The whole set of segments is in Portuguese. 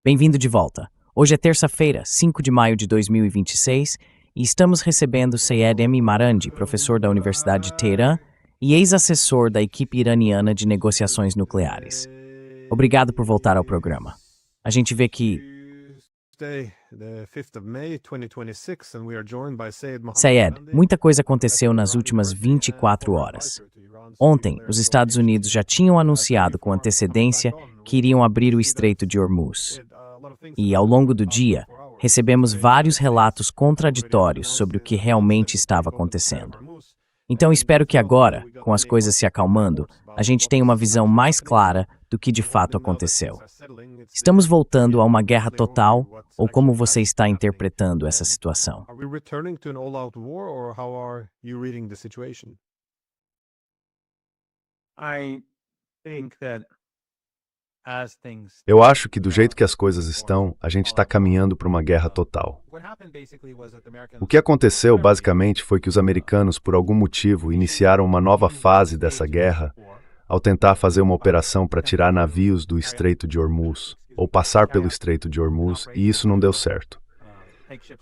Bem-vindo de volta. Hoje é terça-feira, 5 de maio de 2026, e estamos recebendo Sayed M. Marandi, professor da Universidade de Teherã e ex-assessor da equipe iraniana de negociações nucleares. Obrigado por voltar ao programa. A gente vê que... Sayed, muita coisa aconteceu nas últimas 24 horas. Ontem, os Estados Unidos já tinham anunciado com antecedência que iriam abrir o Estreito de Hormuz. E, ao longo do dia, recebemos vários relatos contraditórios sobre o que realmente estava acontecendo. Então, espero que agora, com as coisas se acalmando, a gente tenha uma visão mais clara do que de fato aconteceu. Estamos voltando a uma guerra total, ou como você está interpretando essa situação? Eu acho que do jeito que as coisas estão, a gente está caminhando para uma guerra total. O que aconteceu, basicamente, foi que os americanos, por algum motivo, iniciaram uma nova fase dessa guerra ao tentar fazer uma operação para tirar navios do Estreito de Hormuz, ou passar pelo Estreito de Hormuz, e isso não deu certo.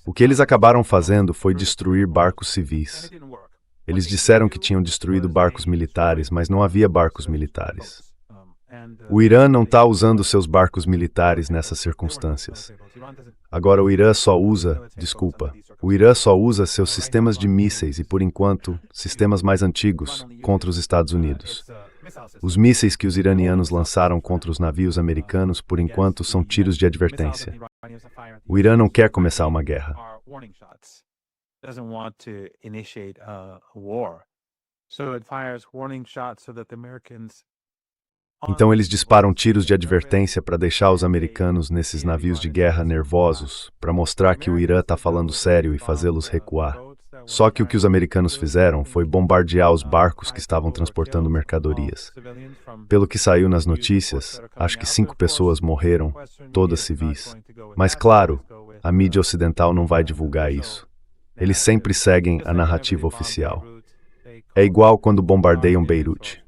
O que eles acabaram fazendo foi destruir barcos civis. Eles disseram que tinham destruído barcos militares, mas não havia barcos militares. O Irã não está usando seus barcos militares nessas circunstâncias. Agora o Irã só usa seus sistemas de mísseis e, por enquanto, sistemas mais antigos contra os Estados Unidos. Os mísseis que os iranianos lançaram contra os navios americanos, por enquanto, são tiros de advertência. O Irã não quer começar uma guerra. Então eles disparam tiros de advertência para deixar os americanos nesses navios de guerra nervosos, para mostrar que o Irã está falando sério e fazê-los recuar. Só que o que os americanos fizeram foi bombardear os barcos que estavam transportando mercadorias. Pelo que saiu nas notícias, acho que 5 pessoas morreram, todas civis. Mas claro, a mídia ocidental não vai divulgar isso. Eles sempre seguem a narrativa oficial. É igual quando bombardeiam Beirute.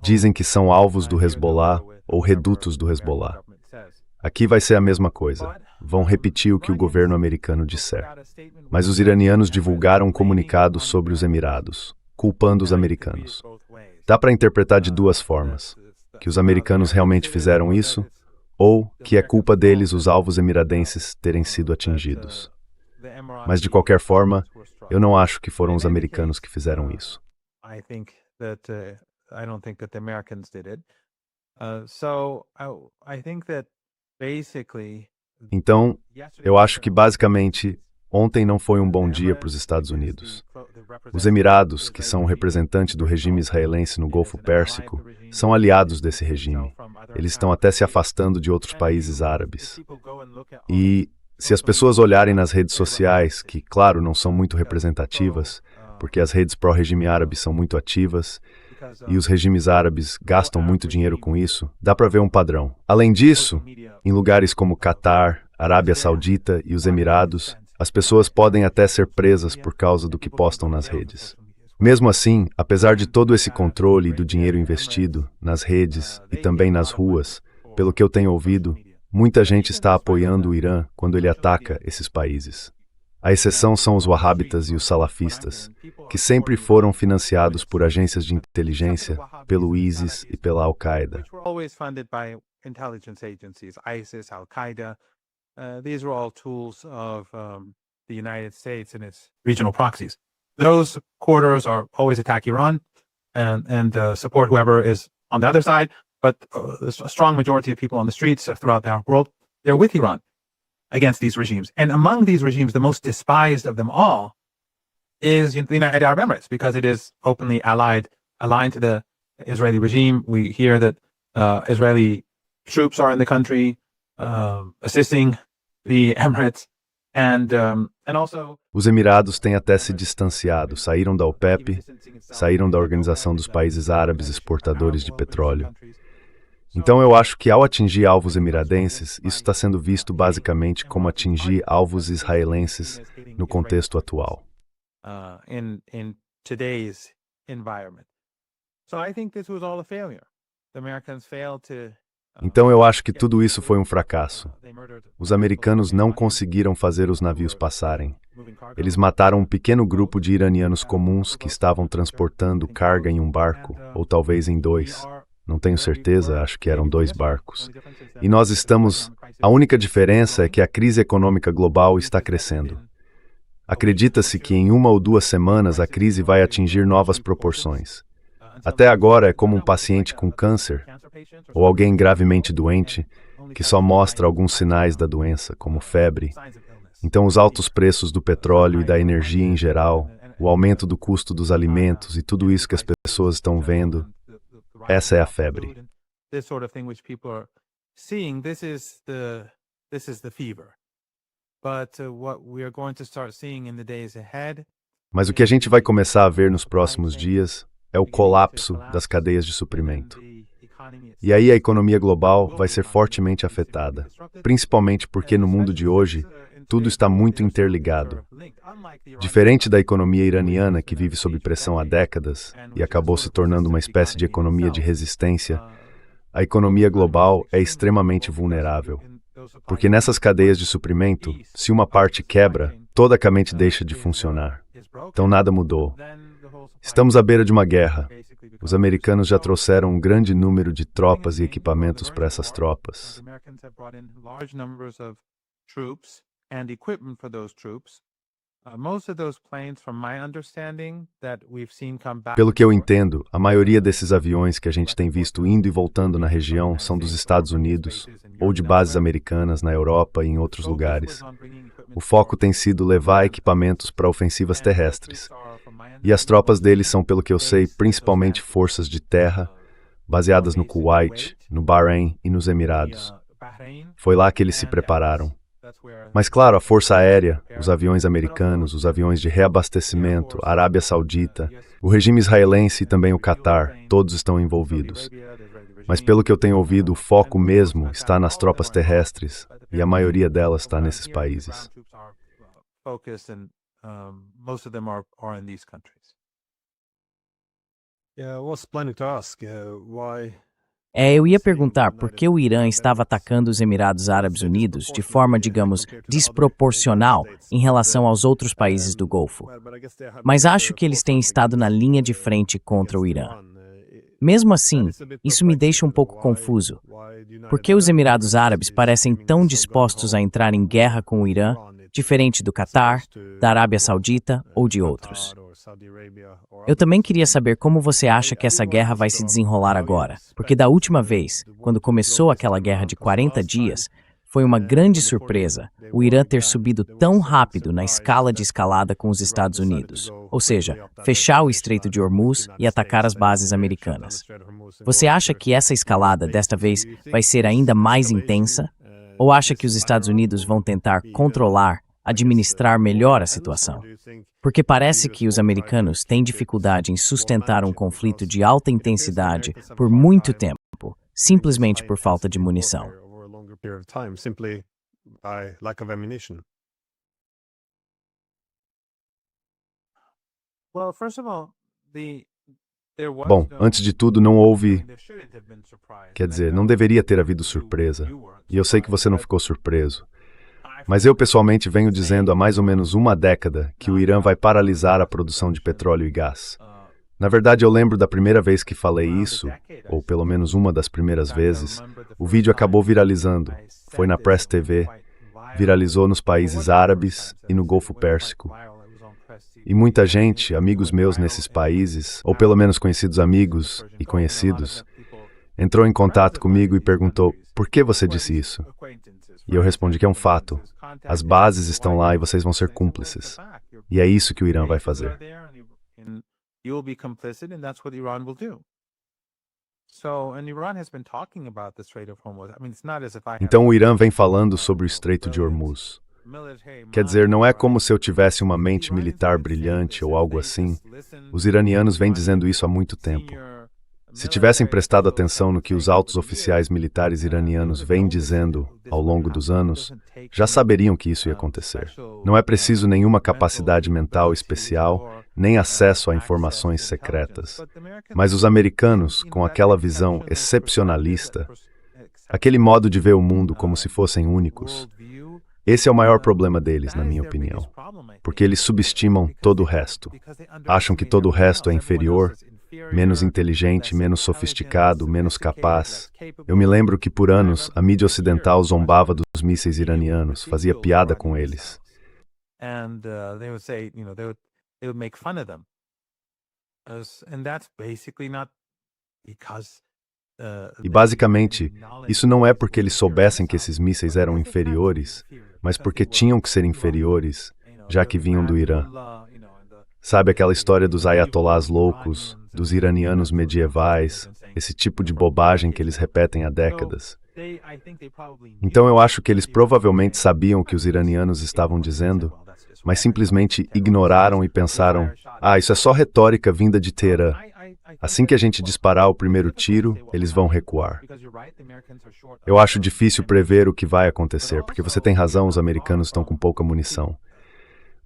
Dizem que são alvos do Hezbollah ou redutos do Hezbollah. Aqui vai ser a mesma coisa. Vão repetir o que o governo americano disser. Mas os iranianos divulgaram um comunicado sobre os Emirados, culpando os americanos. Dá para interpretar de duas formas: que os americanos realmente fizeram isso, ou que é culpa deles os alvos emiradenses terem sido atingidos. Mas de qualquer forma, eu não acho que foram os americanos que fizeram isso. I don't think that the Americans did it. I think that basically. Então, eu acho que basicamente ontem não foi um bom dia para os Estados Unidos. Os Emirados, que são o representante do regime israelense no Golfo Pérsico, são aliados desse regime. Eles estão até se afastando de outros países árabes. E se as pessoas olharem nas redes sociais, que claro não são muito representativas, porque as redes pró-regime árabe são muito ativas, e os regimes árabes gastam muito dinheiro com isso, dá para ver um padrão. Além disso, em lugares como Catar, Arábia Saudita e os Emirados, as pessoas podem até ser presas por causa do que postam nas redes. Mesmo assim, apesar de todo esse controle e do dinheiro investido nas redes e também nas ruas, pelo que eu tenho ouvido, muita gente está apoiando o Irã quando ele ataca esses países. A exceção são os wahhabitas e os salafistas, que sempre foram financiados por agências de inteligência, pelo ISIS e pela Al-Qaeda. These were all tools of the United States and its regional proxies. Those corridors are always attack Iran and support whoever is on the other side, but a strong majority of people on the streets throughout the world, they're with Iran against these regimes. And among these regimes, the most despised of them all is the United Arab Emirates, because it is openly aligned to the Israeli regime. We hear that Israeli troops are in the country assisting the Emirates, and also... Os Emirados têm até se distanciado, saíram da OPEP, saíram da Organização dos Países Árabes Exportadores de Petróleo. Então eu acho que ao atingir alvos emiradenses, isso está sendo visto basicamente como atingir alvos israelenses no contexto atual. In today's environment. So I think this was all a failure. The Americans failed to Então eu acho que tudo isso foi um fracasso. Os americanos não conseguiram fazer os navios passarem. Eles mataram um pequeno grupo de iranianos comuns que estavam transportando carga em um barco, ou talvez em dois. Não tenho certeza, acho que eram 2 barcos. E nós estamos... A única diferença é que a crise econômica global está crescendo. Acredita-se que em 1 ou 2 semanas a crise vai atingir novas proporções. Até agora é como um paciente com câncer, ou alguém gravemente doente, que só mostra alguns sinais da doença, como febre. Então os altos preços do petróleo e da energia em geral, o aumento do custo dos alimentos e tudo isso que as pessoas estão vendo, essa é a febre. This sort of thing which people are seeing, this is the fever. But what we are going to start seeing in the days ahead. Mas o que a gente vai começar a ver nos próximos dias é o colapso das cadeias de suprimento. E aí a economia global vai ser fortemente afetada, principalmente porque no mundo de hoje, tudo está muito interligado. Diferente da economia iraniana, que vive sob pressão há décadas e acabou se tornando uma espécie de economia de resistência, a economia global é extremamente vulnerável. Porque nessas cadeias de suprimento, se uma parte quebra, toda a cadeia deixa de funcionar. Então nada mudou. Estamos à beira de uma guerra. Os americanos já trouxeram um grande número de tropas e equipamentos para essas tropas. Pelo que eu entendo, a maioria desses aviões que a gente tem visto indo e voltando na região são dos Estados Unidos ou de bases americanas na Europa e em outros lugares. O foco tem sido levar equipamentos para ofensivas terrestres. E as tropas deles são, pelo que eu sei, principalmente forças de terra, baseadas no Kuwait, no Bahrein e nos Emirados. Foi lá que eles se prepararam. Mas claro, a Força Aérea, os aviões americanos, os aviões de reabastecimento, a Arábia Saudita, o regime israelense e também o Catar, todos estão envolvidos. Mas pelo que eu tenho ouvido, o foco mesmo está nas tropas terrestres, e a maioria delas está nesses países. Most of them are in these countries. Yeah, I was planning to ask why. Eu ia perguntar por que o Irã estava atacando os Emirados Árabes Unidos de forma, digamos, desproporcional em relação aos outros países do Golfo. Mas acho que eles têm estado na linha de frente contra o Irã. Mesmo assim, isso me deixa um pouco confuso. Por que os Emirados Árabes parecem tão dispostos a entrar em guerra com o Irã, diferente do Catar, da Arábia Saudita ou de outros? Eu também queria saber como você acha que essa guerra vai se desenrolar agora, porque da última vez, quando começou aquela guerra de 40 dias, foi uma grande surpresa o Irã ter subido tão rápido na escala de escalada com os Estados Unidos, ou seja, fechar o Estreito de Hormuz e atacar as bases americanas. Você acha que essa escalada, desta vez, vai ser ainda mais intensa? Ou acha que os Estados Unidos vão tentar controlar, administrar melhor a situação? Porque parece que os americanos têm dificuldade em sustentar um conflito de alta intensidade por muito tempo, simplesmente por falta de munição. Bom, antes de tudo, não houve... Quer dizer, não deveria ter havido surpresa. E eu sei que você não ficou surpreso. Mas eu pessoalmente venho dizendo há mais ou menos uma década que o Irã vai paralisar a produção de petróleo e gás. Na verdade, eu lembro da primeira vez que falei isso, ou pelo menos uma das primeiras vezes, o vídeo acabou viralizando. Foi na Press TV, viralizou nos países árabes e no Golfo Pérsico. E muita gente, amigos meus nesses países, ou pelo menos conhecidos amigos e conhecidos, entrou em contato comigo e perguntou, por que você disse isso? E eu respondi que é um fato. As bases estão lá e vocês vão ser cúmplices. E é isso que o Irã vai fazer. Então o Irã vem falando sobre o Estreito de Hormuz. Quer dizer, não é como se eu tivesse uma mente militar brilhante ou algo assim. Os iranianos vêm dizendo isso há muito tempo. Se tivessem prestado atenção no que os altos oficiais militares iranianos vêm dizendo ao longo dos anos, já saberiam que isso ia acontecer. Não é preciso nenhuma capacidade mental especial, nem acesso a informações secretas. Mas os americanos, com aquela visão excepcionalista, Aquele modo de ver o mundo como se fossem únicos. Esse é o maior problema deles, na minha opinião, porque eles subestimam todo o resto. Acham que todo o resto é inferior, menos inteligente, menos sofisticado, menos capaz. Eu me lembro que por anos a mídia ocidental zombava dos mísseis iranianos, fazia piada com eles. And they would say, they would make fun of them. And that's basically not because E basicamente, isso não é porque eles soubessem que esses mísseis eram inferiores, mas porque tinham que ser inferiores, já que vinham do Irã. Sabe aquela história dos ayatolás loucos, dos iranianos medievais, esse tipo de bobagem que eles repetem há décadas? Então eu acho que eles provavelmente sabiam o que os iranianos estavam dizendo, mas simplesmente ignoraram e pensaram, isso é só retórica vinda de Teherã. Assim que a gente disparar o primeiro tiro, eles vão recuar. Eu acho difícil prever o que vai acontecer, porque você tem razão, os americanos estão com pouca munição.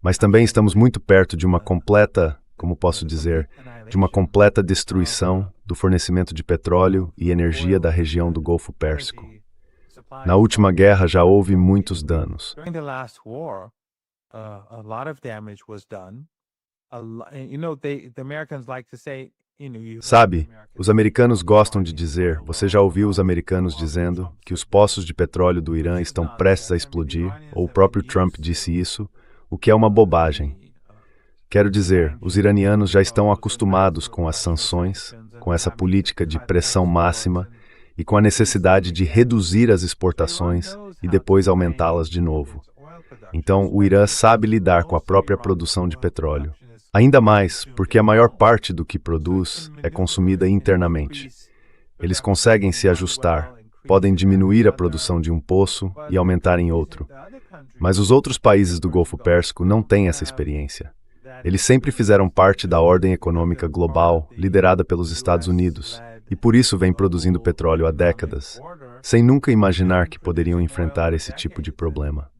Mas também estamos muito perto de uma completa, como posso dizer, de uma completa destruição do fornecimento de petróleo e energia da região do Golfo Pérsico. Na última guerra já houve muitos danos. Sabe, os americanos gostam de dizer, você já ouviu os americanos dizendo que os poços de petróleo do Irã estão prestes a explodir, ou o próprio Trump disse isso, o que é uma bobagem. Quero dizer, os iranianos já estão acostumados com as sanções, com essa política de pressão máxima e com a necessidade de reduzir as exportações e depois aumentá-las de novo. Então, o Irã sabe lidar com a própria produção de petróleo. Ainda mais porque a maior parte do que produz é consumida internamente. Eles conseguem se ajustar, podem diminuir a produção de um poço e aumentar em outro. Mas os outros países do Golfo Pérsico não têm essa experiência. Eles sempre fizeram parte da ordem econômica global liderada pelos Estados Unidos, e por isso vêm produzindo petróleo há décadas, sem nunca imaginar que poderiam enfrentar esse tipo de problema.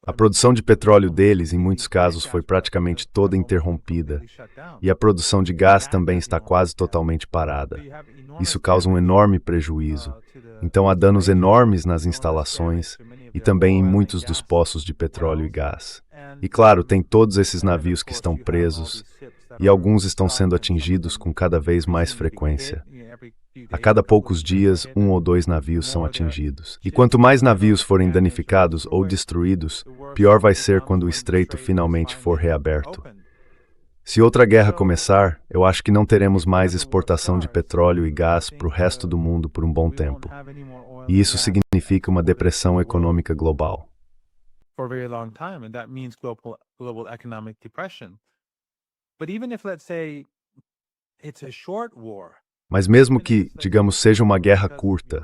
A produção de petróleo deles, em muitos casos, foi praticamente toda interrompida, e a produção de gás também está quase totalmente parada. Isso causa um enorme prejuízo. Então há danos enormes nas instalações e também em muitos dos poços de petróleo e gás. E claro, tem todos esses navios que estão presos, e alguns estão sendo atingidos com cada vez mais frequência. A cada poucos dias, 1 ou 2 navios são atingidos. E quanto mais navios forem danificados ou destruídos, pior vai ser quando o estreito finalmente for reaberto. Se outra guerra começar, eu acho que não teremos mais exportação de petróleo e gás para o resto do mundo por um bom tempo. E isso significa uma depressão econômica global. Mas mesmo que, digamos, seja uma guerra curta,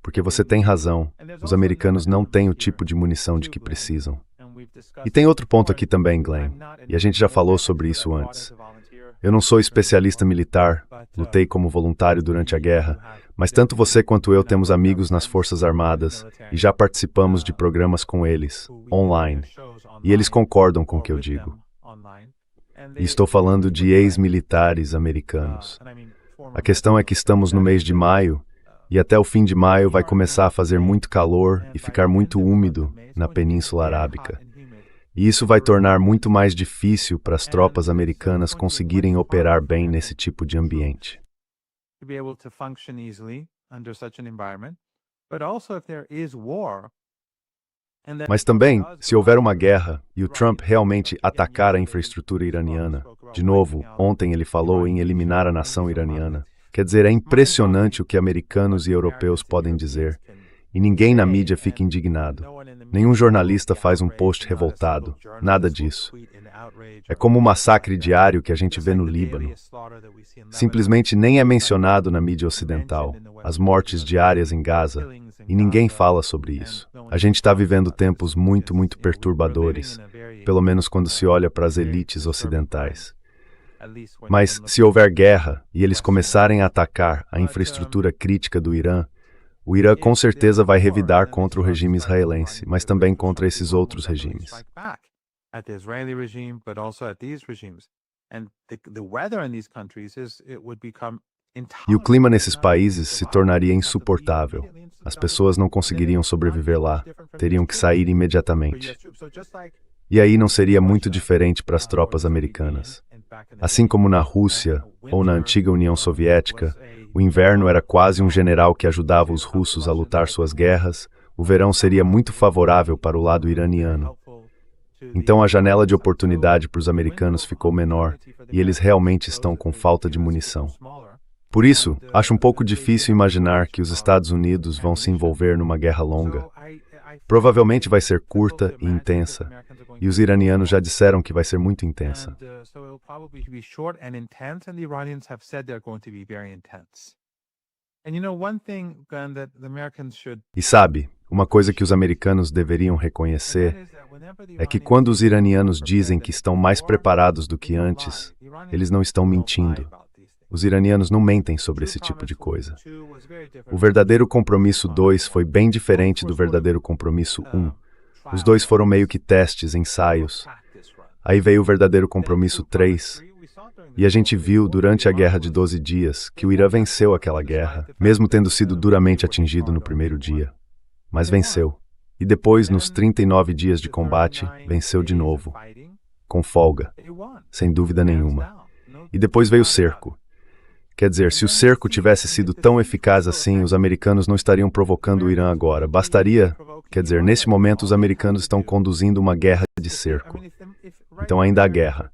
porque você tem razão, os americanos não têm o tipo de munição de que precisam. E tem outro ponto aqui também, Glenn, e a gente já falou sobre isso antes. Eu não sou especialista militar, lutei como voluntário durante a guerra, mas tanto você quanto eu temos amigos nas Forças Armadas e já participamos de programas com eles, online, e eles concordam com o que eu digo. E estou falando de ex-militares americanos. A questão é que estamos no mês de maio, e até o fim de maio vai começar a fazer muito calor e ficar muito úmido na Península Arábica. E isso vai tornar muito mais difícil para as tropas americanas conseguirem operar bem nesse tipo de ambiente. Mas também, se houver uma guerra e o Trump realmente atacar a infraestrutura iraniana, de novo, ontem ele falou em eliminar a nação iraniana. Quer dizer, é impressionante o que americanos e europeus podem dizer, e ninguém na mídia fica indignado. Nenhum jornalista faz um post revoltado, nada disso. É como o massacre diário que a gente vê no Líbano. Simplesmente nem é mencionado na mídia ocidental, as mortes diárias em Gaza, e ninguém fala sobre isso. A gente está vivendo tempos muito, muito perturbadores, pelo menos quando se olha para as elites ocidentais. Mas, se houver guerra e eles começarem a atacar a infraestrutura crítica do Irã, o Irã com certeza vai revidar contra o regime israelense, mas também contra esses outros regimes. at the Israeli regime, but also at these regimes. And the weather in these countries it would become E o clima nesses países se tornaria insuportável. As pessoas não conseguiriam sobreviver lá, teriam que sair imediatamente. E aí não seria muito diferente para as tropas americanas. Assim como na Rússia ou na antiga União Soviética, o inverno era quase um general que ajudava os russos a lutar suas guerras, o verão seria muito favorável para o lado iraniano. Então a janela de oportunidade para os americanos ficou menor e eles realmente estão com falta de munição. Por isso, acho um pouco difícil imaginar que os Estados Unidos vão se envolver numa guerra longa. Provavelmente vai ser curta e intensa, e os iranianos já disseram que vai ser muito intensa. E sabe, uma coisa que os americanos deveriam reconhecer é que quando os iranianos dizem que estão mais preparados do que antes, eles não estão mentindo. Os iranianos não mentem sobre esse tipo de coisa. O verdadeiro compromisso 2 foi bem diferente do verdadeiro compromisso 1. Os dois foram meio que testes, ensaios. Aí veio o verdadeiro compromisso 3. E a gente viu durante a Guerra de 12 Dias que o Irã venceu aquela guerra, mesmo tendo sido duramente atingido no primeiro dia. Mas venceu. E depois, nos 39 dias de combate, venceu de novo. Com folga. Sem dúvida nenhuma. E depois veio o cerco. Quer dizer, se o cerco tivesse sido tão eficaz assim, os americanos não estariam provocando o Irã agora. Bastaria, quer dizer, nesse momento os americanos estão conduzindo uma guerra de cerco. Então ainda há guerra.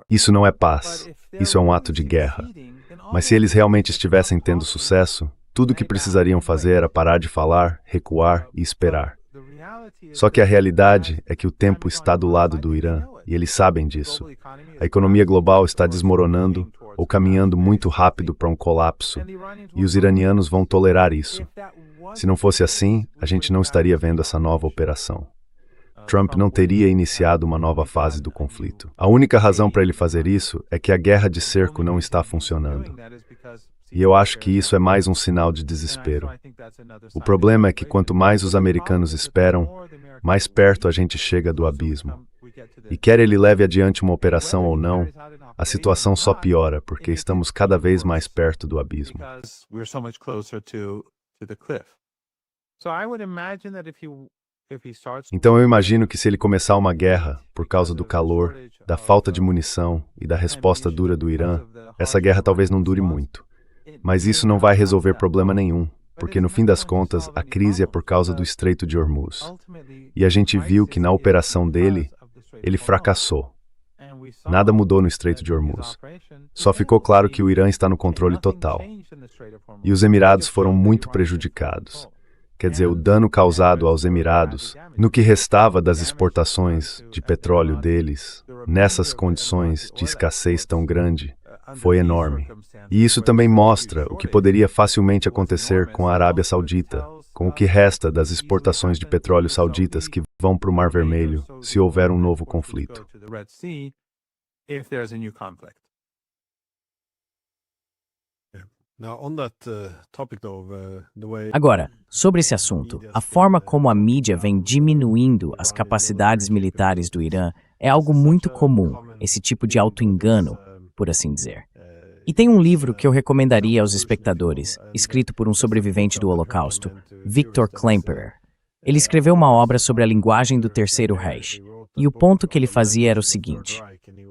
Isso não é paz, isso é um ato de guerra. Mas se eles realmente estivessem tendo sucesso, tudo o que precisariam fazer era parar de falar, recuar e esperar. Só que a realidade é que o tempo está do lado do Irã, e eles sabem disso. A economia global está desmoronando ou caminhando muito rápido para um colapso, e os iranianos vão tolerar isso. Se não fosse assim, a gente não estaria vendo essa nova operação. Trump não teria iniciado uma nova fase do conflito. A única razão para ele fazer isso é que a guerra de cerco não está funcionando. E eu acho que isso é mais um sinal de desespero. O problema é que quanto mais os americanos esperam, mais perto a gente chega do abismo. E quer ele leve adiante uma operação ou não, a situação só piora, porque estamos cada vez mais perto do abismo. Então eu imagino que se ele começar uma guerra, por causa do calor, da falta de munição e da resposta dura do Irã, essa guerra talvez não dure muito. Mas isso não vai resolver problema nenhum, porque no fim das contas a crise é por causa do Estreito de Hormuz. E a gente viu que na operação dele, ele fracassou. Nada mudou no Estreito de Hormuz. Só ficou claro que o Irã está no controle total. E os Emirados foram muito prejudicados. Quer dizer, o dano causado aos Emirados, no que restava das exportações de petróleo deles, nessas condições de escassez tão grande, foi enorme. E isso também mostra o que poderia facilmente acontecer com a Arábia Saudita, com o que resta das exportações de petróleo sauditas que vão para o Mar Vermelho, se houver um novo conflito. Agora, sobre esse assunto, a forma como a mídia vem diminuindo as capacidades militares do Irã é algo muito comum, esse tipo de auto-engano, por assim dizer. E tem um livro que eu recomendaria aos espectadores, escrito por um sobrevivente do Holocausto, Victor Klemperer. Ele escreveu uma obra sobre a linguagem do Terceiro Reich, e o ponto que ele fazia era o seguinte: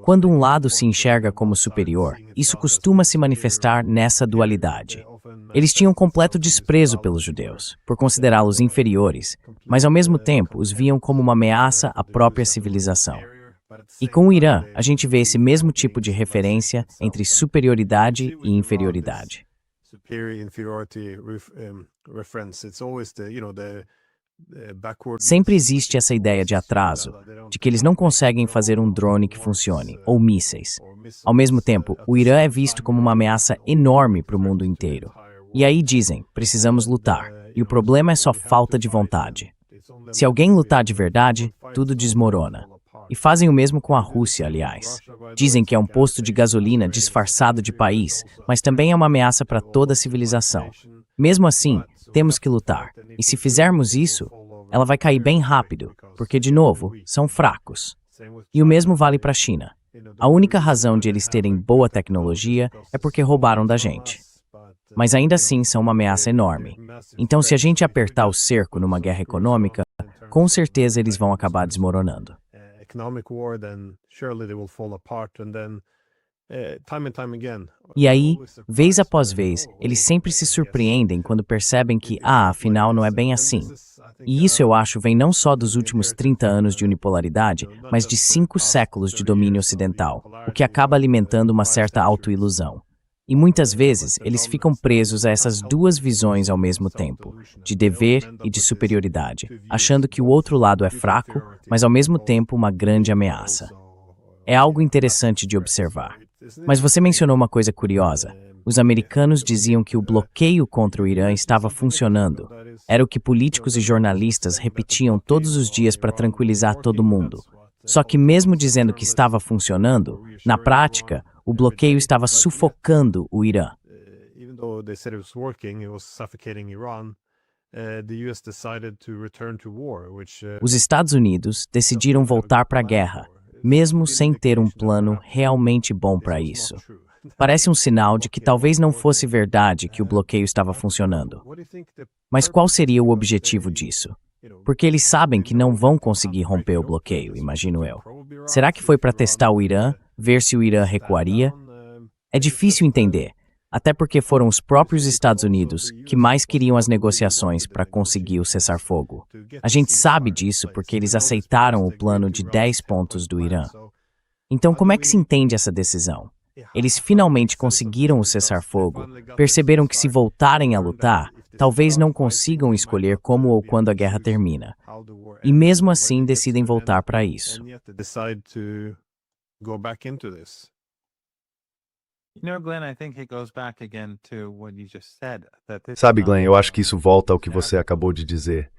quando um lado se enxerga como superior, isso costuma se manifestar nessa dualidade. Eles tinham completo desprezo pelos judeus, por considerá-los inferiores, mas ao mesmo tempo os viam como uma ameaça à própria civilização. E com o Irã, a gente vê esse mesmo tipo de referência entre superioridade e inferioridade. Sempre existe essa ideia de atraso, de que eles não conseguem fazer um drone que funcione, ou mísseis. Ao mesmo tempo, o Irã é visto como uma ameaça enorme para o mundo inteiro. E aí dizem, precisamos lutar, e o problema é só falta de vontade. Se alguém lutar de verdade, tudo desmorona. E fazem o mesmo com a Rússia, aliás. Dizem que é um posto de gasolina disfarçado de país, mas também é uma ameaça para toda a civilização. Mesmo assim, temos que lutar. E se fizermos isso, ela vai cair bem rápido, porque, de novo, são fracos. E o mesmo vale para a China. A única razão de eles terem boa tecnologia é porque roubaram da gente. Mas ainda assim são uma ameaça enorme. Então, se a gente apertar o cerco numa guerra econômica, com certeza eles vão acabar desmoronando. E aí, vez após vez, eles sempre se surpreendem quando percebem que, afinal não é bem assim. E isso, eu acho, vem não só dos últimos 30 anos de unipolaridade, mas de 5 séculos de domínio ocidental, o que acaba alimentando uma certa autoilusão. E muitas vezes, eles ficam presos a essas duas visões ao mesmo tempo, de dever e de superioridade, achando que o outro lado é fraco, mas ao mesmo tempo uma grande ameaça. É algo interessante de observar. Mas você mencionou uma coisa curiosa. Os americanos diziam que o bloqueio contra o Irã estava funcionando. Era o que políticos e jornalistas repetiam todos os dias para tranquilizar todo mundo. Só que mesmo dizendo que estava funcionando, na prática, o bloqueio estava sufocando o Irã. Os Estados Unidos decidiram voltar para a guerra, mesmo sem ter um plano realmente bom para isso. Parece um sinal de que talvez não fosse verdade que o bloqueio estava funcionando. Mas qual seria o objetivo disso? Porque eles sabem que não vão conseguir romper o bloqueio, imagino eu. Será que foi para testar o Irã, ver se o Irã recuaria? É difícil entender, até porque foram os próprios Estados Unidos que mais queriam as negociações para conseguir o cessar-fogo. A gente sabe disso porque eles aceitaram o plano de 10 pontos do Irã. Então, como é que se entende essa decisão? Eles finalmente conseguiram o cessar-fogo, perceberam que se voltarem a lutar, talvez não consigam escolher como ou quando a guerra termina. E mesmo assim decidem voltar para isso. Sabe, Glenn, eu acho que isso volta ao que você acabou de dizer,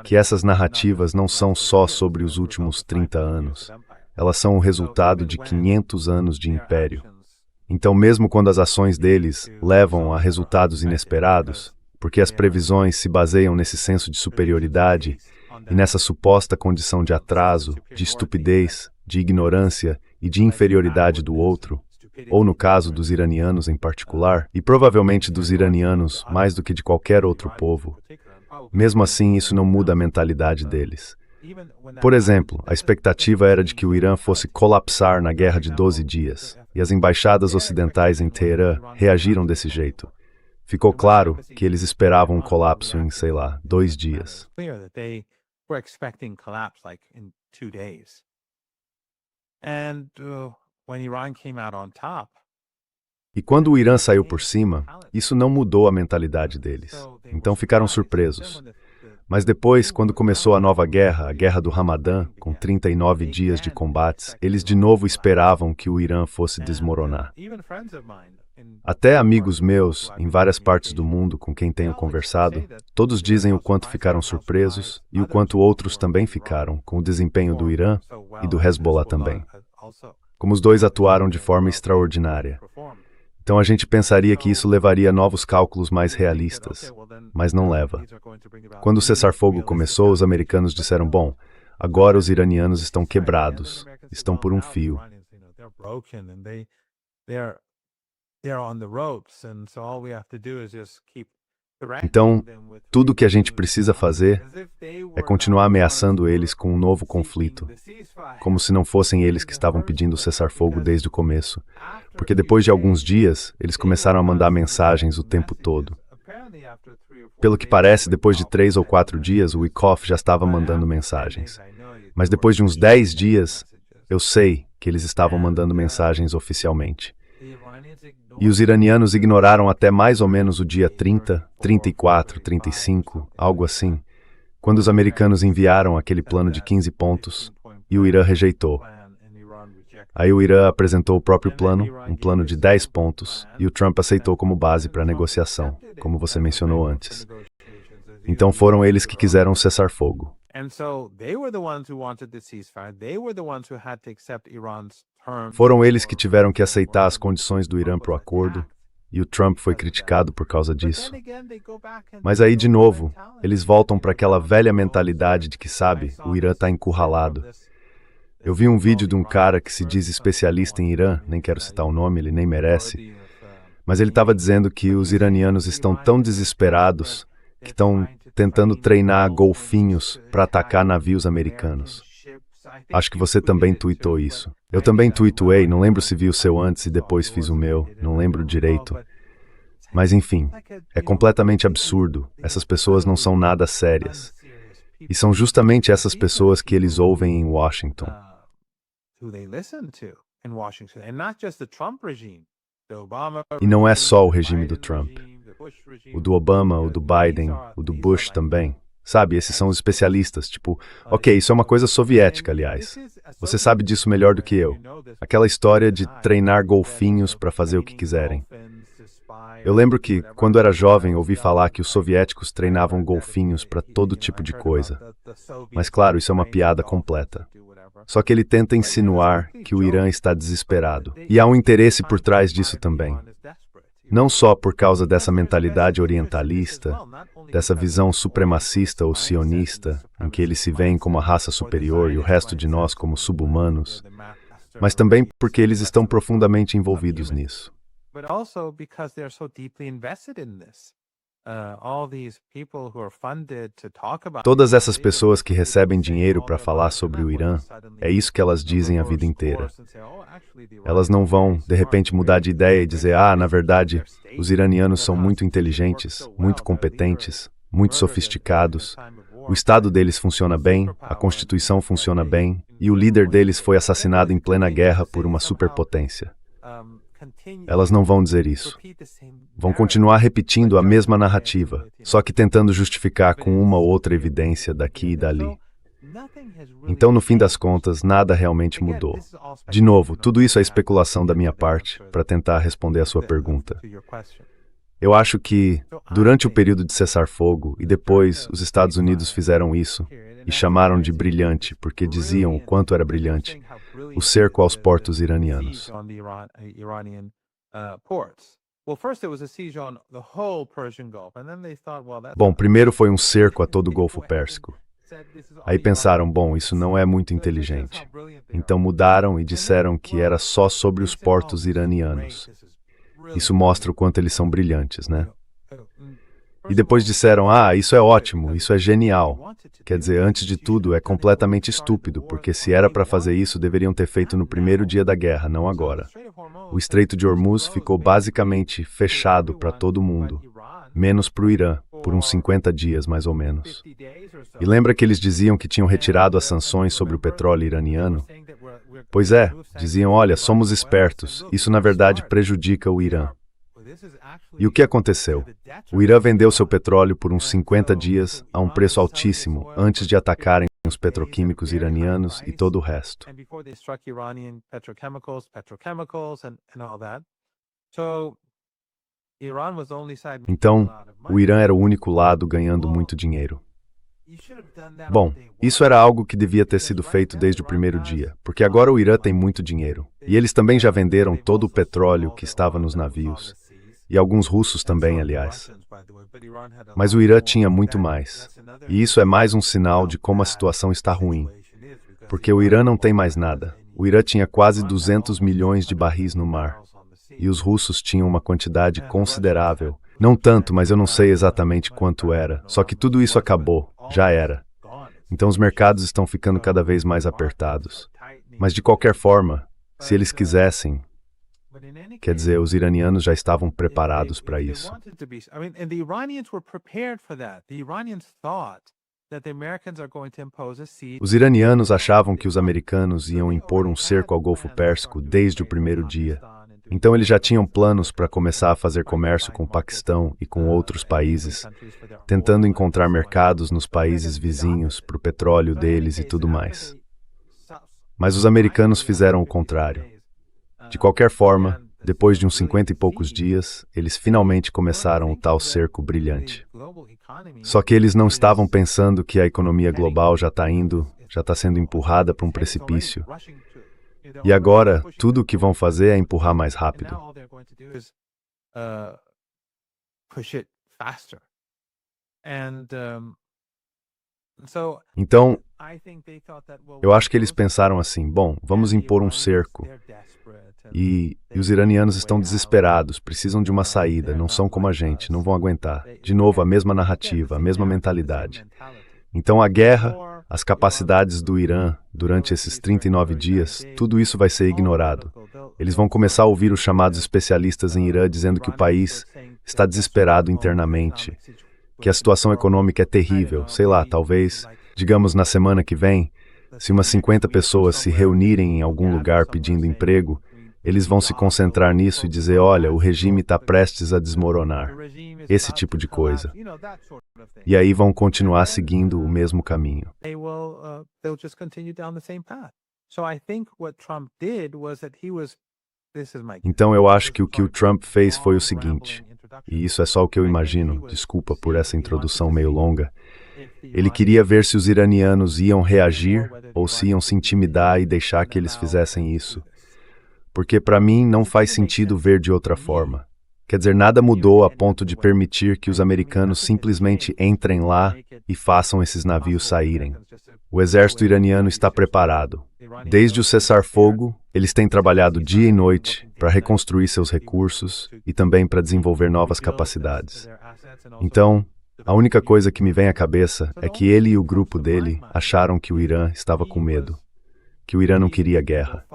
que essas narrativas não são só sobre os últimos 30 anos. Elas são o resultado de 500 anos de império. Então, mesmo quando as ações deles levam a resultados inesperados, porque as previsões se baseiam nesse senso de superioridade e nessa suposta condição de atraso, de estupidez, de ignorância e de inferioridade do outro, ou no caso dos iranianos em particular, e provavelmente dos iranianos mais do que de qualquer outro povo, mesmo assim isso não muda a mentalidade deles. Por exemplo, a expectativa era de que o Irã fosse colapsar na Guerra de 12 dias, e as embaixadas ocidentais em Teherã reagiram desse jeito. Ficou claro que eles esperavam um colapso em, 2 dias. E quando o Irã saiu por cima, isso não mudou a mentalidade deles. Então ficaram surpresos. Mas depois, quando começou a nova guerra, a Guerra do Ramadã, com 39 dias de combates, eles de novo esperavam que o Irã fosse desmoronar. Até amigos meus, em várias partes do mundo com quem tenho conversado, todos dizem o quanto ficaram surpresos e o quanto outros também ficaram com o desempenho do Irã e do Hezbollah também. Como os dois atuaram de forma extraordinária. Então a gente pensaria que isso levaria a novos cálculos mais realistas, mas não leva. Quando o cessar-fogo começou, os americanos disseram, bom, agora os iranianos estão quebrados, estão por um fio. Então, tudo o que a gente precisa fazer é continuar ameaçando eles com um novo conflito, como se não fossem eles que estavam pedindo o cessar-fogo desde o começo, porque depois de alguns dias, eles começaram a mandar mensagens o tempo todo. Pelo que parece, depois de 3 ou 4 dias, o Wikoff já estava mandando mensagens. Mas depois de uns 10 dias, eu sei que eles estavam mandando mensagens oficialmente. E os iranianos ignoraram até mais ou menos o dia 30, 34, 35, algo assim, quando os americanos enviaram aquele plano de 15 pontos e o Irã rejeitou. Aí o Irã apresentou o próprio plano, um plano de 10 pontos, e o Trump aceitou como base para a negociação, como você mencionou antes. Então foram eles que quiseram cessar fogo. Foram eles que tiveram que aceitar as condições do Irã para o acordo, e o Trump foi criticado por causa disso. Mas aí, de novo, eles voltam para aquela velha mentalidade de que, sabe, o Irã está encurralado. Eu vi um vídeo de um cara que se diz especialista em Irã, nem quero citar o nome, ele nem merece, mas ele estava dizendo que os iranianos estão tão desesperados que estão tentando treinar golfinhos para atacar navios americanos. Acho que você também tuitou isso. Eu também tuituei, não lembro se vi o seu antes e depois fiz o meu, não lembro direito. Mas enfim, é completamente absurdo. Essas pessoas não são nada sérias. E são justamente essas pessoas que eles ouvem em Washington. E não é só o regime do Trump. O do Obama, o do Biden, o do Bush também. Sabe, esses são os especialistas, tipo, ok, isso é uma coisa soviética, aliás. Você sabe disso melhor do que eu. Aquela história de treinar golfinhos para fazer o que quiserem. Eu lembro que, quando era jovem, ouvi falar que os soviéticos treinavam golfinhos para todo tipo de coisa. Mas claro, isso é uma piada completa. Só que ele tenta insinuar que o Irã está desesperado. E há um interesse por trás disso também. Não só por causa dessa mentalidade orientalista, dessa visão supremacista ou sionista, em que eles se veem como a raça superior e o resto de nós como subhumanos, mas também porque eles estão profundamente envolvidos nisso. Todas essas pessoas que recebem dinheiro para falar sobre o Irã, é isso que elas dizem a vida inteira. Elas não vão, de repente, mudar de ideia e dizer, na verdade, os iranianos são muito inteligentes, muito competentes, muito sofisticados, o Estado deles funciona bem, a Constituição funciona bem, e o líder deles foi assassinado em plena guerra por uma superpotência. Elas não vão dizer isso. Vão continuar repetindo a mesma narrativa, só que tentando justificar com uma ou outra evidência daqui e dali. Então, no fim das contas, nada realmente mudou. De novo, tudo isso é especulação da minha parte, para tentar responder a sua pergunta. Eu acho que, durante o período de cessar-fogo, e depois, os Estados Unidos fizeram isso, e chamaram de brilhante, porque diziam o quanto era brilhante, o cerco aos portos iranianos. Bom, primeiro foi um cerco a todo o Golfo Pérsico. Aí pensaram, bom, isso não é muito inteligente. Então mudaram e disseram que era só sobre os portos iranianos. Isso mostra o quanto eles são brilhantes, né? E depois disseram, isso é ótimo, isso é genial. Quer dizer, antes de tudo, é completamente estúpido, porque se era para fazer isso, deveriam ter feito no primeiro dia da guerra, não agora. O Estreito de Hormuz ficou basicamente fechado para todo mundo, menos para o Irã, por uns 50 dias, mais ou menos. E lembra que eles diziam que tinham retirado as sanções sobre o petróleo iraniano? Pois é, diziam, olha, somos espertos, isso na verdade prejudica o Irã. E o que aconteceu? O Irã vendeu seu petróleo por uns 50 dias a um preço altíssimo antes de atacarem os petroquímicos iranianos e todo o resto. Então, o Irã era o único lado ganhando muito dinheiro. Bom, isso era algo que devia ter sido feito desde o primeiro dia, porque agora o Irã tem muito dinheiro. E eles também já venderam todo o petróleo que estava nos navios. E alguns russos também, aliás. Mas o Irã tinha muito mais. E isso é mais um sinal de como a situação está ruim. Porque o Irã não tem mais nada. O Irã tinha quase 200 milhões de barris no mar. E os russos tinham uma quantidade considerável. Não tanto, mas eu não sei exatamente quanto era. Só que tudo isso acabou. Já era. Então os mercados estão ficando cada vez mais apertados. Mas de qualquer forma, se eles quisessem, quer dizer, os iranianos já estavam preparados para isso. Os iranianos achavam que os americanos iam impor um cerco ao Golfo Pérsico desde o primeiro dia. Então eles já tinham planos para começar a fazer comércio com o Paquistão e com outros países, tentando encontrar mercados nos países vizinhos para o petróleo deles e tudo mais. Mas os americanos fizeram o contrário. De qualquer forma, depois de uns 50 e poucos dias, eles finalmente começaram o tal cerco brilhante. Só que eles não estavam pensando que a economia global já está sendo empurrada para um precipício. E agora, tudo o que vão fazer é empurrar mais rápido. push it faster. And so Então, I think they thought that, well, eu acho que eles pensaram assim: bom, vamos impor um cerco. E os iranianos estão desesperados, precisam de uma saída, não são como a gente, não vão aguentar. De novo, a mesma narrativa, a mesma mentalidade. Então, a guerra, as capacidades do Irã durante esses 39 dias, tudo isso vai ser ignorado. Eles vão começar a ouvir os chamados especialistas em Irã dizendo que o país está desesperado internamente, que a situação econômica é terrível, sei lá, talvez, digamos, na semana que vem, se umas 50 pessoas se reunirem em algum lugar pedindo emprego, eles vão se concentrar nisso e dizer, olha, o regime está prestes a desmoronar. Esse tipo de coisa. E aí vão continuar seguindo o mesmo caminho. They'll just continue down the same path. So I think what Trump did was that he was, this is my guess. Então eu acho que o Trump fez foi o seguinte, e isso é só o que eu imagino, desculpa por essa introdução meio longa. Ele queria ver se os iranianos iam reagir ou se iam se intimidar e deixar que eles fizessem isso. Porque para mim não faz sentido ver de outra forma. Quer dizer, nada mudou a ponto de permitir que os americanos simplesmente entrem lá e façam esses navios saírem. O exército iraniano está preparado. Desde o cessar-fogo, eles têm trabalhado dia e noite para reconstruir seus recursos e também para desenvolver novas capacidades. Então, a única coisa que me vem à cabeça é que ele e o grupo dele acharam que o Irã estava com medo, que o Irã não queria guerra.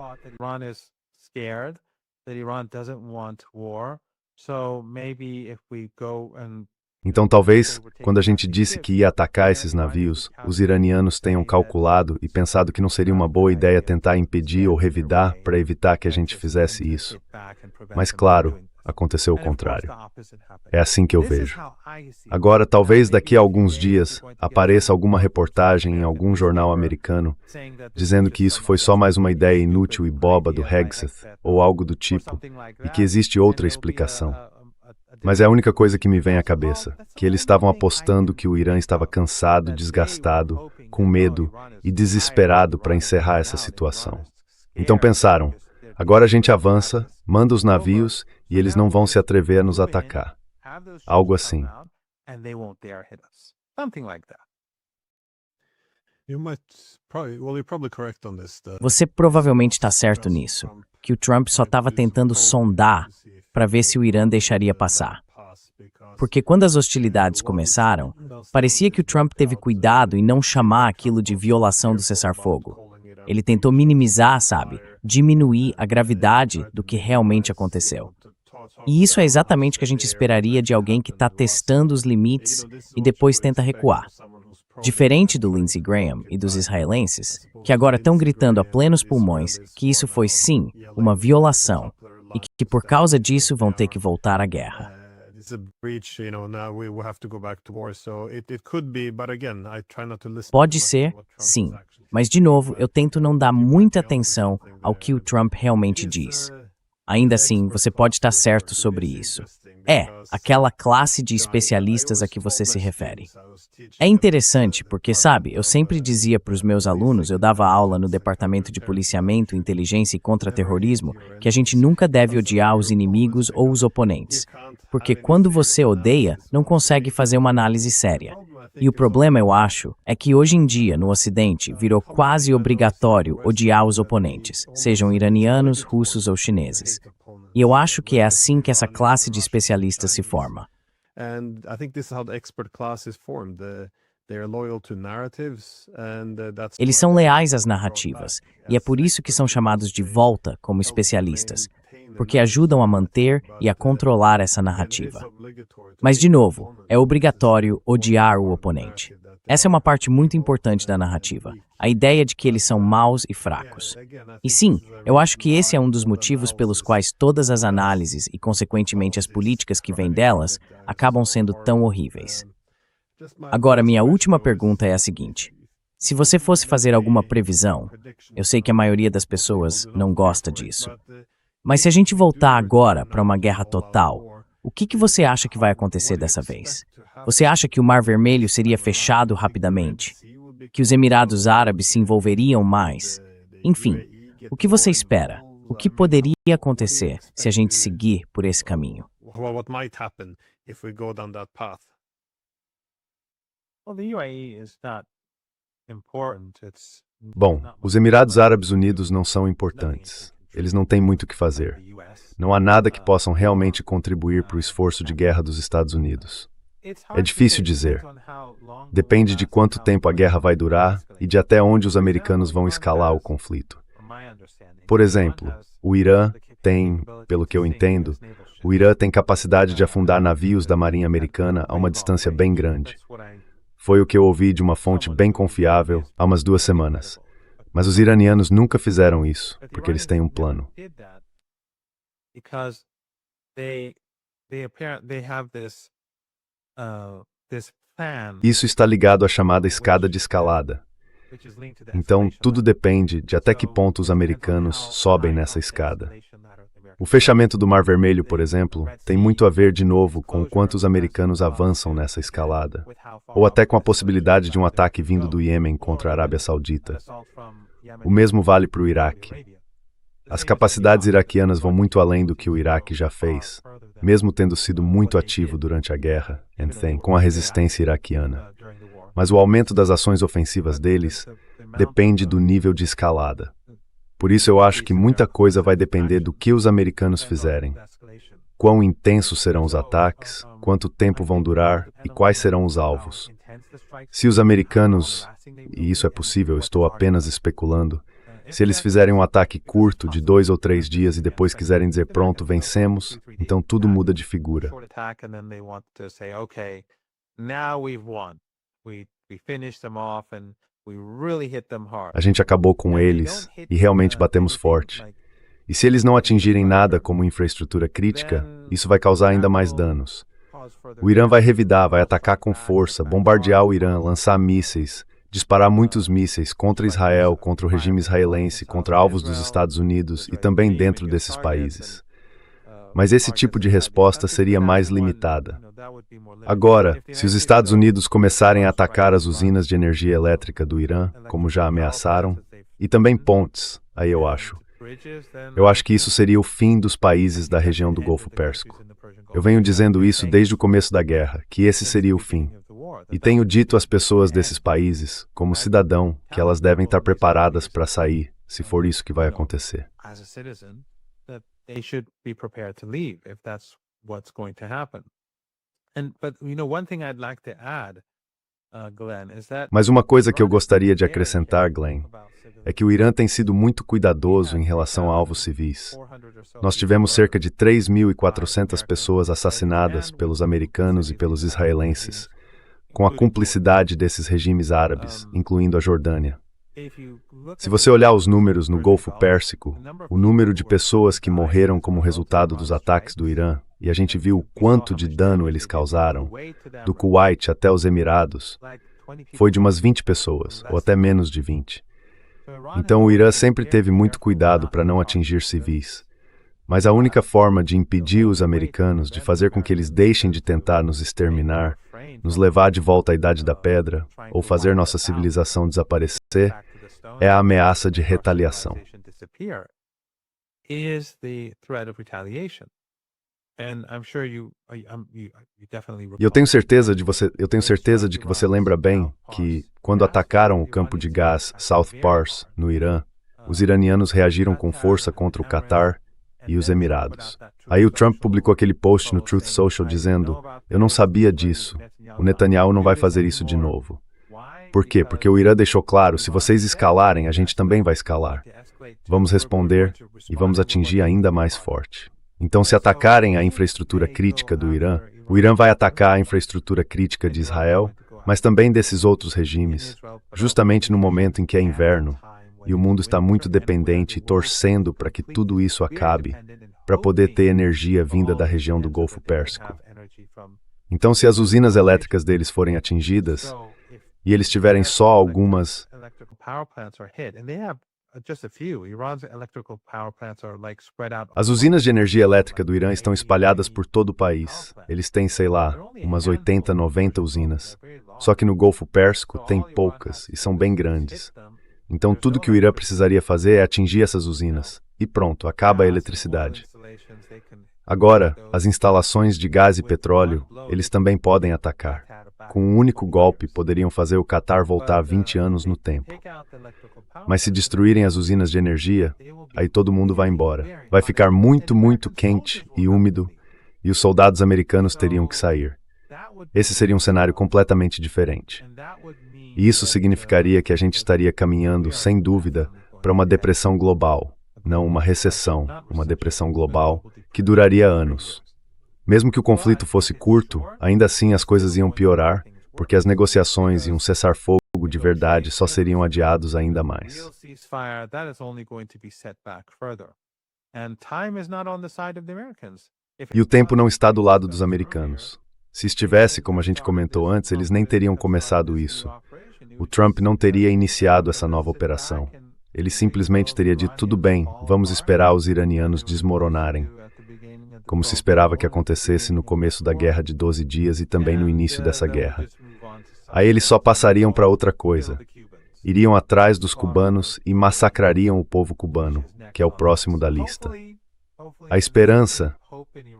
Então, talvez, quando a gente disse que ia atacar esses navios, os iranianos tenham calculado e pensado que não seria uma boa ideia tentar impedir ou revidar para evitar que a gente fizesse isso. Mas, claro, aconteceu o contrário. É assim que eu vejo. Agora, talvez daqui a alguns dias apareça alguma reportagem em algum jornal americano dizendo que isso foi só mais uma ideia inútil e boba do Hegseth ou algo do tipo e que existe outra explicação. Mas é a única coisa que me vem à cabeça, que eles estavam apostando que o Irã estava cansado, desgastado, com medo e desesperado para encerrar essa situação. Então pensaram, agora a gente avança, manda os navios e eles não vão se atrever a nos atacar. Algo assim. Você provavelmente está certo nisso, que o Trump só estava tentando sondar para ver se o Irã deixaria passar. Porque quando as hostilidades começaram, parecia que o Trump teve cuidado em não chamar aquilo de violação do cessar-fogo. Ele tentou minimizar, sabe, diminuir a gravidade do que realmente aconteceu. E isso é exatamente o que a gente esperaria de alguém que está testando os limites e depois tenta recuar. Diferente do Lindsey Graham e dos israelenses, que agora estão gritando a plenos pulmões que isso foi sim uma violação e que por causa disso vão ter que voltar à guerra. Pode ser, sim, mas de novo eu tento não dar muita atenção ao que o Trump realmente diz. Ainda assim, você pode estar certo sobre isso. É aquela classe de especialistas a que você se refere. É interessante porque, sabe, eu sempre dizia para os meus alunos, eu dava aula no Departamento de Policiamento, Inteligência e Contra-Terrorismo, que a gente nunca deve odiar os inimigos ou os oponentes. Porque quando você odeia, não consegue fazer uma análise séria. E o problema, eu acho, é que hoje em dia, no Ocidente, virou quase obrigatório odiar os oponentes, sejam iranianos, russos ou chineses. E eu acho que é assim que essa classe de especialistas se forma. Eles são leais às narrativas, e é por isso que são chamados de volta como especialistas, porque ajudam a manter e a controlar essa narrativa. Mas, de novo, é obrigatório odiar o oponente. Essa é uma parte muito importante da narrativa, a ideia de que eles são maus e fracos. E sim, eu acho que esse é um dos motivos pelos quais todas as análises e, consequentemente, as políticas que vêm delas acabam sendo tão horríveis. Agora, minha última pergunta é a seguinte. Se você fosse fazer alguma previsão, eu sei que a maioria das pessoas não gosta disso, mas se a gente voltar agora para uma guerra total, o que você acha que vai acontecer dessa vez? Você acha que o Mar Vermelho seria fechado rapidamente? Que os Emirados Árabes se envolveriam mais? Enfim, o que você espera? O que poderia acontecer se a gente seguir por esse caminho? what might happen if we go down that path? Well, the UAE is not important. It's Bom, os Emirados Árabes Unidos não são importantes. Eles não têm muito o que fazer. Não há nada que possam realmente contribuir para o esforço de guerra dos Estados Unidos. É difícil dizer. Depende de quanto tempo a guerra vai durar e de até onde os americanos vão escalar o conflito. Por exemplo, o Irã tem, pelo que eu entendo, o Irã tem capacidade de afundar navios da Marinha Americana a uma distância bem grande. Foi o que eu ouvi de uma fonte bem confiável há umas 2 semanas. Mas os iranianos nunca fizeram isso, porque eles têm um plano. Isso está ligado à chamada escada de escalada. Então, tudo depende de até que ponto os americanos sobem nessa escada. O fechamento do Mar Vermelho, por exemplo, tem muito a ver de novo com o quanto os americanos avançam nessa escalada, ou até com a possibilidade de um ataque vindo do Iêmen contra a Arábia Saudita. O mesmo vale para o Iraque. As capacidades iraquianas vão muito além do que o Iraque já fez, mesmo tendo sido muito ativo durante a guerra, com a resistência iraquiana. Mas o aumento das ações ofensivas deles depende do nível de escalada. Por isso eu acho que muita coisa vai depender do que os americanos fizerem. Quão intensos serão os ataques, quanto tempo vão durar e quais serão os alvos. Se os americanos, e isso é possível, estou apenas especulando, se eles fizerem um ataque curto de 2 ou 3 dias e depois quiserem dizer pronto, vencemos, então tudo muda de figura. A gente acabou com eles e realmente batemos forte. E se eles não atingirem nada como infraestrutura crítica, isso vai causar ainda mais danos. O Irã vai revidar, vai atacar com força, bombardear o Irã, lançar mísseis, disparar muitos mísseis contra Israel, contra o regime israelense, contra alvos dos Estados Unidos e também dentro desses países. Mas esse tipo de resposta seria mais limitada. Agora, se os Estados Unidos começarem a atacar as usinas de energia elétrica do Irã, como já ameaçaram, e também pontes, aí eu acho que isso seria o fim dos países da região do Golfo Pérsico. Eu venho dizendo isso desde o começo da guerra, que esse seria o fim. E tenho dito às pessoas desses países, como cidadão, que elas devem estar preparadas para sair, se for isso que vai acontecer. Mas uma coisa que eu gostaria de acrescentar, Glenn, é que o Irã tem sido muito cuidadoso em relação a alvos civis. Nós tivemos cerca de 3.400 pessoas assassinadas pelos americanos e pelos israelenses, com a cumplicidade desses regimes árabes, incluindo a Jordânia. Se você olhar os números no Golfo Pérsico, o número de pessoas que morreram como resultado dos ataques do Irã, e a gente viu o quanto de dano eles causaram, do Kuwait até os Emirados, foi de umas 20 pessoas, ou até menos de 20. Então o Irã sempre teve muito cuidado para não atingir civis. Mas a única forma de impedir os americanos de fazer com que eles deixem de tentar nos exterminar, nos levar de volta à Idade da Pedra, ou fazer nossa civilização desaparecer, é a ameaça de retaliação. E eu tenho certeza de que você lembra bem que, quando atacaram o campo de gás South Pars, no Irã, os iranianos reagiram com força contra o Catar e os Emirados. Aí o Trump publicou aquele post no Truth Social dizendo: "Eu não sabia disso. O Netanyahu não vai fazer isso de novo." Por quê? Porque o Irã deixou claro: se vocês escalarem, a gente também vai escalar. Vamos responder e vamos atingir ainda mais forte. Então, se atacarem a infraestrutura crítica do Irã, o Irã vai atacar a infraestrutura crítica de Israel, mas também desses outros regimes, justamente no momento em que é inverno, e o mundo está muito dependente e torcendo para que tudo isso acabe, para poder ter energia vinda da região do Golfo Pérsico. Então, se as usinas elétricas deles forem atingidas, e eles tiverem só algumas... As usinas de energia elétrica do Irã estão espalhadas por todo o país. Eles têm, sei lá, umas 80, 90 usinas. Só que no Golfo Pérsico tem poucas e são bem grandes. Então tudo que o Irã precisaria fazer é atingir essas usinas. E pronto, acaba a eletricidade. Agora, as instalações de gás e petróleo, eles também podem atacar. Com um único golpe, poderiam fazer o Catar voltar 20 anos no tempo. Mas se destruírem as usinas de energia, aí todo mundo vai embora. Vai ficar muito, muito quente e úmido, e os soldados americanos teriam que sair. Esse seria um cenário completamente diferente. E isso significaria que a gente estaria caminhando, sem dúvida, para uma depressão global, não uma recessão, uma depressão global que duraria anos. Mesmo que o conflito fosse curto, ainda assim as coisas iam piorar, porque as negociações e um cessar-fogo de verdade só seriam adiados ainda mais. E o tempo não está do lado dos americanos. Se estivesse, como a gente comentou antes, eles nem teriam começado isso. O Trump não teria iniciado essa nova operação. Ele simplesmente teria dito, tudo bem, vamos esperar os iranianos desmoronarem, como se esperava que acontecesse no começo da Guerra de 12 Dias e também no início dessa guerra. Aí eles só passariam para outra coisa. Iriam atrás dos cubanos e massacrariam o povo cubano, que é o próximo da lista. A esperança,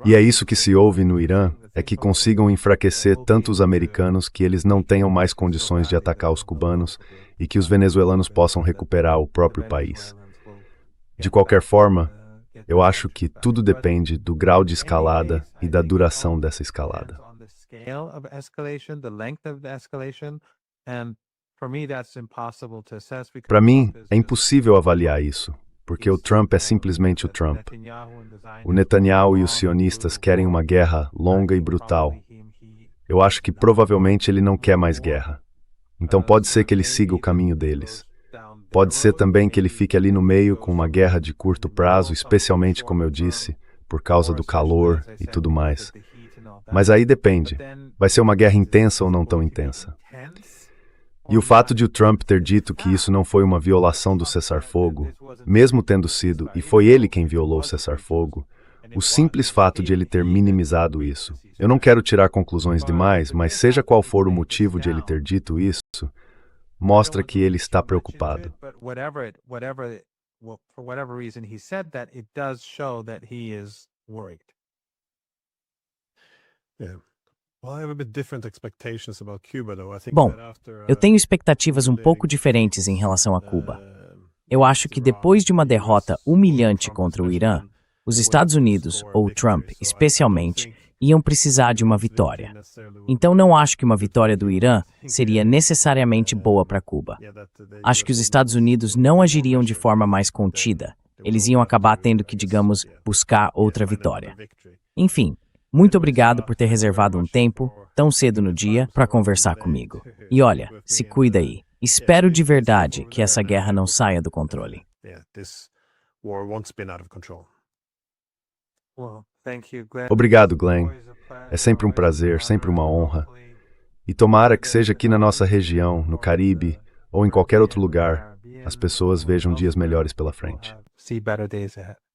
e é isso que se ouve no Irã, é que consigam enfraquecer tanto os americanos que eles não tenham mais condições de atacar os cubanos e que os venezuelanos possam recuperar o próprio país. De qualquer forma, eu acho que tudo depende do grau de escalada e da duração dessa escalada. Para mim, é impossível avaliar isso, porque o Trump é simplesmente o Trump. O Netanyahu e os sionistas querem uma guerra longa e brutal. Eu acho que provavelmente ele não quer mais guerra. Então pode ser que ele siga o caminho deles. Pode ser também que ele fique ali no meio com uma guerra de curto prazo, especialmente, como eu disse, por causa do calor e tudo mais. Mas aí depende. Vai ser uma guerra intensa ou não tão intensa? E o fato de o Trump ter dito que isso não foi uma violação do cessar-fogo, mesmo tendo sido, e foi ele quem violou o cessar-fogo, o simples fato de ele ter minimizado isso. Eu não quero tirar conclusões demais, mas seja qual for o motivo de ele ter dito isso, mostra que ele está preocupado. Bom, eu tenho expectativas um pouco diferentes em relação a Cuba. Eu acho que depois de uma derrota humilhante contra o Irã, os Estados Unidos, ou Trump especialmente, iam precisar de uma vitória. Então não acho que uma vitória do Irã seria necessariamente boa para Cuba. Acho que os Estados Unidos não agiriam de forma mais contida. Eles iam acabar tendo que, digamos, buscar outra vitória. Enfim, muito obrigado por ter reservado um tempo, tão cedo no dia, para conversar comigo. E olha, se cuida aí. Espero de verdade que essa guerra não saia do controle. Obrigado, Glenn. É sempre um prazer, sempre uma honra. E tomara que seja aqui na nossa região, no Caribe, ou em qualquer outro lugar, as pessoas vejam dias melhores pela frente. See better days ahead.